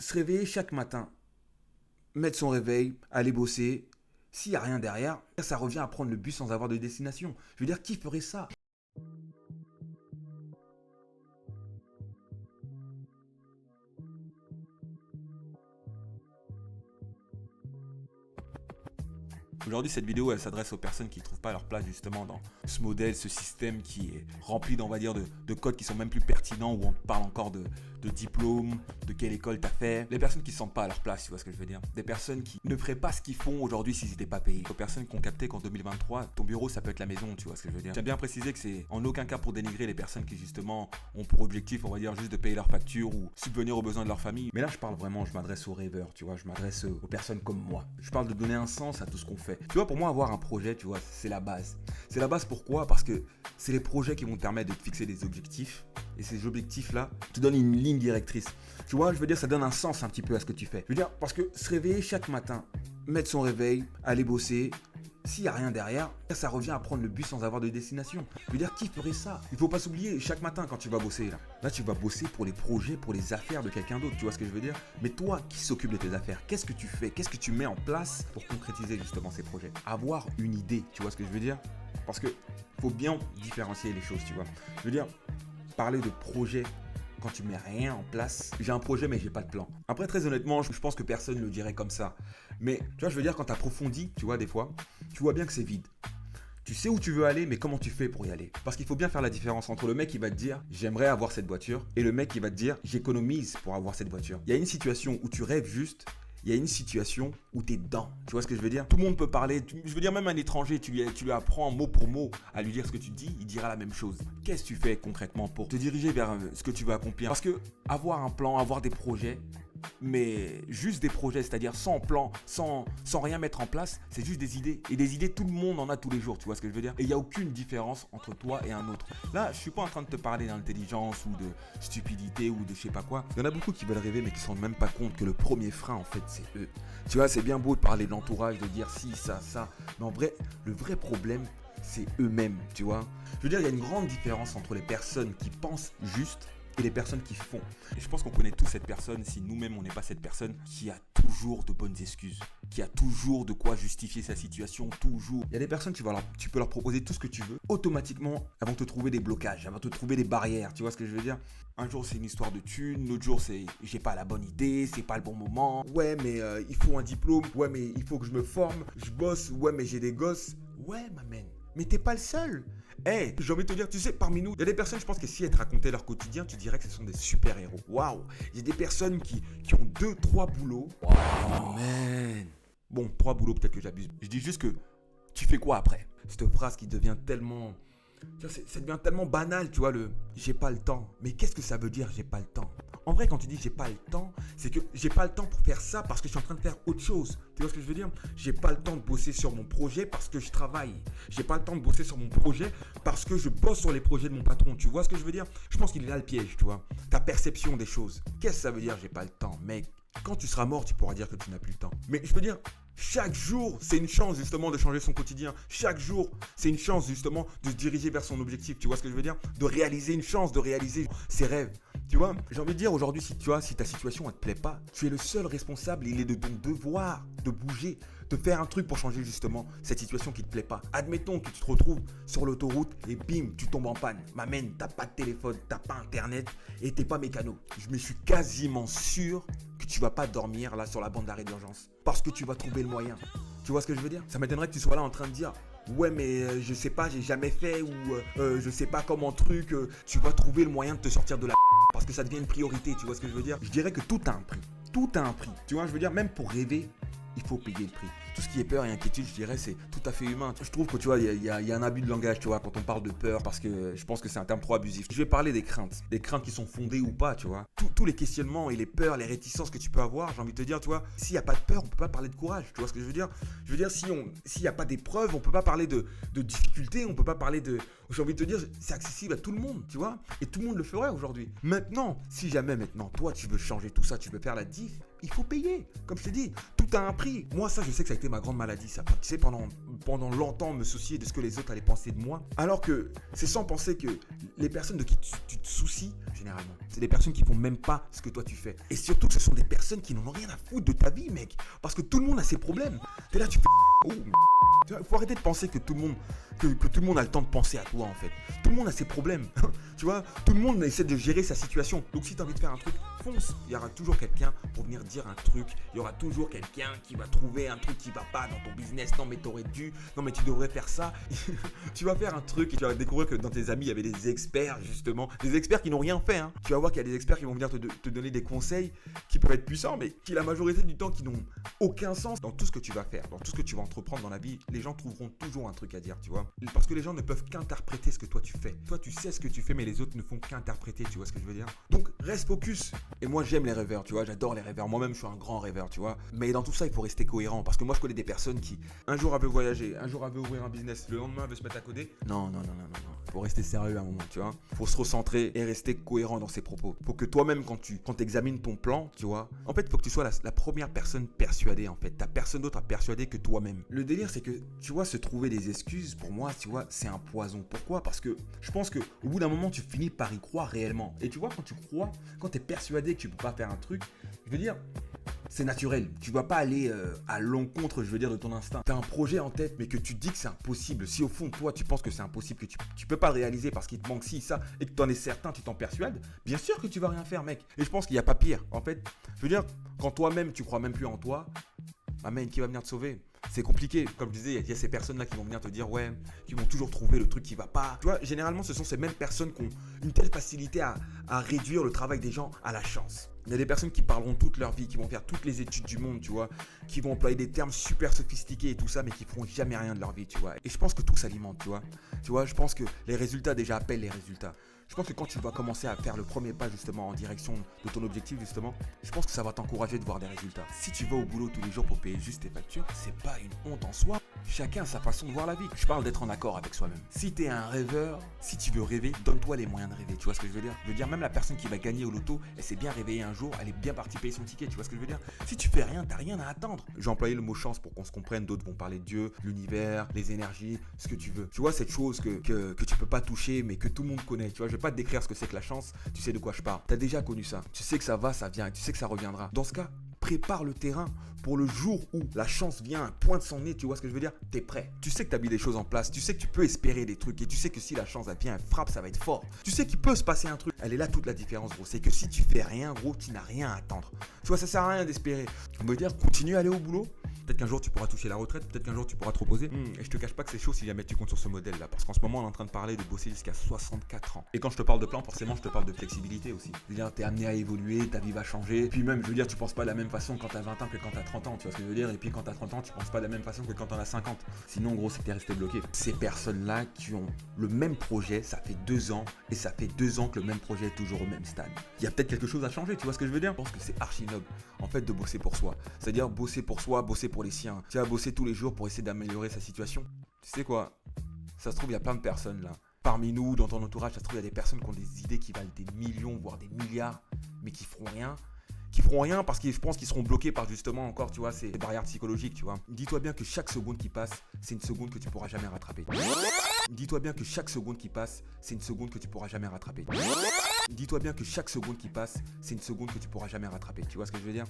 se réveiller chaque matin, mettre son réveil, aller bosser, s'il n'y a rien derrière, ça revient à prendre le bus sans avoir de destination. Je veux dire, qui ferait ça? Aujourd'hui, cette vidéo, elle s'adresse aux personnes qui ne trouvent pas leur place justement dans ce modèle, ce système qui est rempli, on va dire, de codes qui sont même plus pertinents, où on te parle encore de diplôme, de quelle école tu as fait. Les personnes qui ne se sentent pas à leur place, tu vois ce que je veux dire. Des personnes qui ne feraient pas ce qu'ils font aujourd'hui s'ils n'étaient pas payés. Aux personnes qui ont capté qu'en 2023, ton bureau, ça peut être la maison, tu vois ce que je veux dire. J'aime bien préciser que c'est en aucun cas pour dénigrer les personnes qui justement ont pour objectif, on va dire, juste de payer leurs factures ou subvenir aux besoins de leur famille. Mais là, je parle vraiment, je m'adresse aux rêveurs, tu vois, je m'adresse aux personnes comme moi. Je parle de donner un sens à tout ce qu'on fait. Tu vois, pour moi, avoir un projet, tu vois, c'est la base. C'est la base pourquoi? Parce que c'est les projets qui vont te permettre de te fixer des objectifs. Et ces objectifs-là te donnent une ligne directrice. Tu vois, je veux dire, ça donne un sens un petit peu à ce que tu fais. Je veux dire, parce que se réveiller chaque matin, mettre son réveil, aller bosser, s'il n'y a rien derrière, ça revient à prendre le bus sans avoir de destination. Je veux dire, qui ferait ça? Il ne faut pas s'oublier, chaque matin quand tu vas bosser, là tu vas bosser pour les projets, pour les affaires de quelqu'un d'autre, tu vois ce que je veux dire? Mais toi, qui s'occupe de tes affaires, qu'est-ce que tu fais? Qu'est-ce que tu mets en place pour concrétiser justement ces projets? Avoir une idée, tu vois ce que je veux dire? Parce que faut bien différencier les choses, tu vois. Je veux dire, parler de projet quand tu mets rien en place. J'ai un projet mais j'ai pas de plan. Après, très honnêtement, je pense que personne ne le dirait comme ça. Mais tu vois, je veux dire, quand tu approfondis, tu vois, des fois, tu vois bien que c'est vide. Tu sais où tu veux aller, mais comment tu fais pour y aller? Parce qu'il faut bien faire la différence entre le mec qui va te dire j'aimerais avoir cette voiture et le mec qui va te dire j'économise pour avoir cette voiture. Il y a une situation où tu rêves juste. Il y a une situation où tu es dedans. Tu vois ce que je veux dire? Tout le monde peut parler. Je veux dire, même un étranger, tu lui apprends mot pour mot à lui dire ce que tu dis, il dira la même chose. Qu'est-ce que tu fais concrètement pour te diriger vers ce que tu veux accomplir? Parce que avoir un plan, avoir des projets, mais juste des projets, c'est-à-dire sans plan, sans rien mettre en place, c'est juste des idées. Et des idées, tout le monde en a tous les jours, tu vois ce que je veux dire? Et il n'y a aucune différence entre toi et un autre. Là, je suis pas en train de te parler d'intelligence ou de stupidité ou de je sais pas quoi. Il y en a beaucoup qui veulent rêver mais qui se rendent même pas compte que le premier frein, en fait, c'est eux. Tu vois, c'est bien beau de parler de l'entourage, de dire si, ça. Mais en vrai, le vrai problème, c'est eux-mêmes, tu vois. Je veux dire, il y a une grande différence entre les personnes qui pensent juste et les personnes qui font. Et je pense qu'on connaît tous cette personne, si nous-mêmes on n'est pas cette personne, qui a toujours de bonnes excuses, qui a toujours de quoi justifier sa situation, toujours. Il y a des personnes, tu peux leur proposer tout ce que tu veux, automatiquement, elles vont te trouver des blocages, elles vont te trouver des barrières, tu vois ce que je veux dire? Un jour c'est une histoire de thunes, l'autre jour c'est j'ai pas la bonne idée, c'est pas le bon moment, ouais mais il faut un diplôme, ouais mais il faut que je me forme, je bosse, ouais mais j'ai des gosses, ouais ma man, mais t'es pas le seul. Hey, j'ai envie de te dire, tu sais, parmi nous, il y a des personnes, je pense que si elles te racontaient leur quotidien, tu dirais que ce sont des super-héros. Waouh! Il y a des personnes qui ont 2-3 boulots. Waouh, man! Bon, 3 boulots, peut-être que j'abuse. Je dis juste que tu fais quoi après? Cette phrase qui devient tellement... Ça devient tellement banal, tu vois, le « j'ai pas le temps ». Mais qu'est-ce que ça veut dire « j'ai pas le temps » ? En vrai, quand tu dis « j'ai pas le temps », c'est que j'ai pas le temps pour faire ça parce que je suis en train de faire autre chose. Tu vois ce que je veux dire? J'ai pas le temps de bosser sur mon projet parce que je travaille. J'ai pas le temps de bosser sur mon projet parce que je bosse sur les projets de mon patron. Tu vois ce que je veux dire? Je pense qu'il est là le piège, tu vois. Ta perception des choses. Qu'est-ce que ça veut dire « j'ai pas le temps » ? Mec, quand tu seras mort, tu pourras dire que tu n'as plus le temps. Mais je veux dire... Chaque jour, c'est une chance justement de changer son quotidien. Chaque jour, c'est une chance justement de se diriger vers son objectif. Tu vois ce que je veux dire? De réaliser une chance, de réaliser ses rêves. Tu vois, j'ai envie de dire aujourd'hui, si ta situation elle te plaît pas, tu es le seul responsable. Il est de ton devoir de bouger, de faire un truc pour changer justement cette situation qui te plaît pas. Admettons que tu te retrouves sur l'autoroute et bim, tu tombes en panne. M'amène, t'as pas de téléphone, t'as pas internet et t'es pas mécano. Je me suis quasiment sûr que tu vas pas dormir là sur la bande d'arrêt d'urgence parce que tu vas trouver le moyen. Tu vois ce que je veux dire? Ça m'étonnerait que tu sois là en train de dire ouais mais je sais pas, j'ai jamais fait ou je sais pas comment truc, tu vas trouver le moyen de te sortir de la parce que ça devient une priorité, tu vois ce que je veux dire? Je dirais que tout a un prix. Tout a un prix. Tu vois, je veux dire, même pour rêver, il faut payer le prix. Tout ce qui est peur et inquiétude, je dirais, c'est tout à fait humain. Je trouve que tu vois, il y a un abus de langage, tu vois, quand on parle de peur, parce que je pense que c'est un terme trop abusif. Je vais parler des craintes qui sont fondées ou pas, tu vois. Tous les questionnements et les peurs, les réticences que tu peux avoir, j'ai envie de te dire, tu vois, s'il n'y a pas de peur, on peut pas parler de courage, tu vois ce que je veux dire? Je veux dire, s'il n'y a pas d'épreuve, on peut pas parler de difficulté, on peut pas parler de... J'ai envie de te dire, c'est accessible à tout le monde, tu vois, et tout le monde le ferait aujourd'hui. Maintenant, si jamais toi, tu veux changer tout ça, tu veux faire la diff, il faut payer. Comme je t'ai dit, tout a un prix. Moi, ça, je sais que ça a été ma grande maladie, ça. Tu sais, pendant longtemps, me soucier de ce que les autres allaient penser de moi. Alors que c'est sans penser que les personnes de qui tu te soucies, généralement, c'est des personnes qui font même pas ce que toi tu fais. Et surtout que ce sont des personnes qui n'en ont rien à foutre de ta vie, mec. Parce que tout le monde a ses problèmes. T'es là, tu fais... Oh, il faut arrêter de penser que tout le monde a le temps de penser à toi, en fait. Tout le monde a ses problèmes. Tu vois, tout le monde essaie de gérer sa situation. Donc si tu as envie de faire un truc, fonce. Il y aura toujours quelqu'un pour venir dire un truc. Il y aura toujours quelqu'un qui va trouver un truc qui va pas dans ton business. Non mais t'aurais dû. Non mais tu devrais faire ça. Tu vas faire un truc et tu vas découvrir que dans tes amis, il y avait des experts, justement. Des experts qui n'ont rien fait. Hein. Tu vas voir qu'il y a des experts qui vont venir te donner des conseils qui peuvent être puissants, mais qui la majorité du temps qui n'ont aucun sens dans tout ce que tu vas faire, dans tout ce que tu vas entreprendre dans la vie. Les gens trouveront toujours un truc à dire, tu vois. Parce que les gens ne peuvent qu'interpréter ce que toi tu fais. Toi tu sais ce que tu fais, mais les autres ne font qu'interpréter, tu vois ce que je veux dire. Donc reste focus. Et moi j'aime les rêveurs, tu vois, j'adore les rêveurs. Moi-même je suis un grand rêveur, tu vois. Mais dans tout ça il faut rester cohérent. Parce que moi je connais des personnes qui un jour veulent voyager, un jour veulent ouvrir un business, le lendemain veulent se mettre à coder. Non. Faut rester sérieux à un moment, tu vois. Faut se recentrer et rester cohérent dans ses propos. Faut que toi-même quand tu examines ton plan, tu vois, en fait faut que tu sois la première personne persuadée en fait. T'as personne d'autre à persuader que toi-même. Le délire c'est que, tu vois, se trouver des excuses, pour moi, tu vois, c'est un poison. Pourquoi ? Parce que je pense que au bout d'un moment, tu finis par y croire réellement. Et tu vois, quand tu crois, quand tu es persuadé que tu peux pas faire un truc, je veux dire, c'est naturel. Tu vas pas aller à l'encontre, je veux dire, de ton instinct. Tu as un projet en tête, mais que tu dis que c'est impossible. Si au fond, toi, tu penses que c'est impossible, que tu peux pas le réaliser parce qu'il te manque ci, ça, et que tu en es certain, tu t'en persuades, bien sûr que tu vas rien faire, mec. Et je pense qu'il n'y a pas pire. En fait, je veux dire, quand toi-même, tu crois même plus en toi, amen, qui va venir te sauver ? C'est compliqué, comme je disais, il y a ces personnes-là qui vont venir te dire ouais, qui vont toujours trouver le truc qui va pas. Tu vois, généralement, ce sont ces mêmes personnes qui ont une telle facilité à réduire le travail des gens à la chance. Il y a des personnes qui parleront toute leur vie, qui vont faire toutes les études du monde, tu vois, qui vont employer des termes super sophistiqués et tout ça, mais qui feront jamais rien de leur vie, tu vois. Et je pense que tout s'alimente, tu vois. Tu vois, je pense que les résultats déjà appellent les résultats. Je pense que quand tu vas commencer à faire le premier pas justement en direction de ton objectif justement, je pense que ça va t'encourager de voir des résultats. Si tu vas au boulot tous les jours pour payer juste tes factures, c'est pas une honte en soi. Chacun a sa façon de voir la vie. Je parle d'être en accord avec soi-même. Si t'es un rêveur, si tu veux rêver, donne-toi les moyens de rêver. Tu vois ce que je veux dire ? Je veux dire, même la personne qui va gagner au loto, elle s'est bien réveillée un jour, elle est bien partie payer son ticket. Tu vois ce que je veux dire ? Si tu fais rien, t'as rien à attendre. J'ai employé le mot chance pour qu'on se comprenne. D'autres vont parler de Dieu, l'univers, les énergies, ce que tu veux. Tu vois, cette chose que tu peux pas toucher, mais que tout le monde connaît. Tu vois, je vais pas te décrire ce que c'est que la chance. Tu sais de quoi je parle. T'as déjà connu ça. Tu sais que ça va, ça vient, et tu sais que ça reviendra. Dans ce cas, prépare le terrain pour le jour où la chance vient, pointe son nez, tu vois ce que je veux dire ? T'es prêt. Tu sais que t'as mis des choses en place, tu sais que tu peux espérer des trucs et tu sais que si la chance elle vient, elle frappe, ça va être fort. Tu sais qu'il peut se passer un truc. Elle est là toute la différence, gros. C'est que si tu fais rien, gros, tu n'as rien à attendre. Tu vois, ça sert à rien d'espérer. On veut dire, continue à aller au boulot. Peut-être qu'un jour tu pourras toucher la retraite, peut-être qu'un jour tu pourras te reposer. Et je te cache pas que c'est chaud si jamais tu comptes sur ce modèle là. Parce qu'en ce moment on est en train de parler de bosser jusqu'à 64 ans. Et quand je te parle de plan, forcément je te parle de flexibilité aussi. Je veux dire, t'es amené à évoluer, ta vie va changer. Puis même, je veux dire, tu penses pas de la même façon quand t'as 20 ans que quand t'as 30 ans. Tu vois ce que je veux dire ? Et puis quand t'as 30 ans, tu penses pas de la même façon que quand t'en as 50. Sinon, gros, c'est que t'es resté bloqué. Ces personnes-là qui ont le même projet, ça fait 2 ans. Et ça fait 2 ans que le même projet est toujours au même stade. Il y a peut-être quelque chose à changer, tu vois ce que je veux dire ? Je pense que c'est archi noble, en fait, de bosser pour soi. C'est-à-dire bosser pour soi, bosser pour les siens. Tu vas bosser tous les jours pour essayer d'améliorer sa situation. Tu sais quoi ? Ça se trouve, il y a plein de personnes là. Parmi nous, dans ton entourage, ça se trouve, il y a des personnes qui ont des idées qui valent des millions, voire des milliards, mais qui feront rien. Qui feront rien parce qu'ils pensent qu'ils seront bloqués par justement encore, tu vois, ces barrières psychologiques, tu vois. Dis-toi bien que chaque seconde qui passe, c'est une seconde que tu pourras jamais rattraper. Dis-toi bien que chaque seconde qui passe, c'est une seconde que tu pourras jamais rattraper. Dis-toi bien que chaque seconde qui passe, c'est une seconde que tu pourras jamais rattraper. Tu vois ce que je veux dire ?